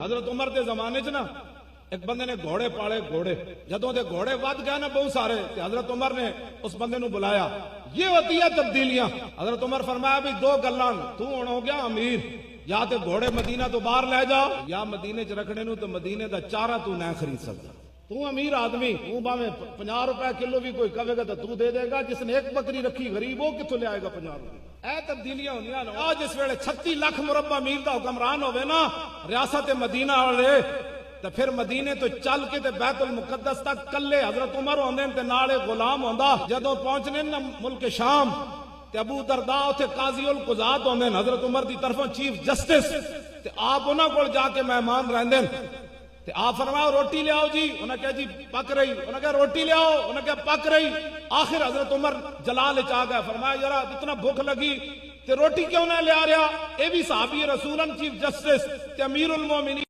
حضرت عمر دے زمانے چ نا ایک بندے نے گھوڑے پالے گھوڑے جدوں دے گھوڑے ود گئے نا بہت سارے تے حضرت عمر نے اس بندے نو بلایا. یہ ہوتی ہے تبدیلیاں. حضرت عمر فرمایا بھی دو گلاں تو ہن ہو گیا امیر, یا تے گھوڑے مدینہ تو باہر لے جا یا مدینے چ رکھنے نو تے مدینے دا چارہ تو نہ خرید سکتا. تو امیر آدمی تو باویں 50 روپے کلو بھی کوئی کہے گا تو دے دے گا. جس نے ایک بکری رکھی غریب وہ کتوں لے آئے گا 50 روپے. اے تبدیلیاں ہوندیاں نا. آج اس ویلے 36 لاکھ مربع میل دا حکمران ہوے نا ریاست مدینہ والے تے پھر مدینے تو چل کے تے بیت المقدس تک کلے حضرت عمر ہوندے تے نال غلام ہوندا. جدوں پہنچنے نا ملک شام تے ابو درداء تے قاضی القضات ہوندے حضرت عمر دی طرفوں چیف جسٹس تے آپ انہاں کول جا کے مہمان رہندے تے آپ فرمایا روٹی لے آؤ جی. انہاں کہا جی پک رہی. انہاں کہا روٹی لے آؤ. انہاں کہا پک رہی. آخر حضرت عمر جلال چاہ گیا. فرمایا یارا اتنا بھوک لگی تے روٹی کیوں نہ لے آ رہا. اے بھی صحابی رسولن چیف جسٹس تے امیر المومنین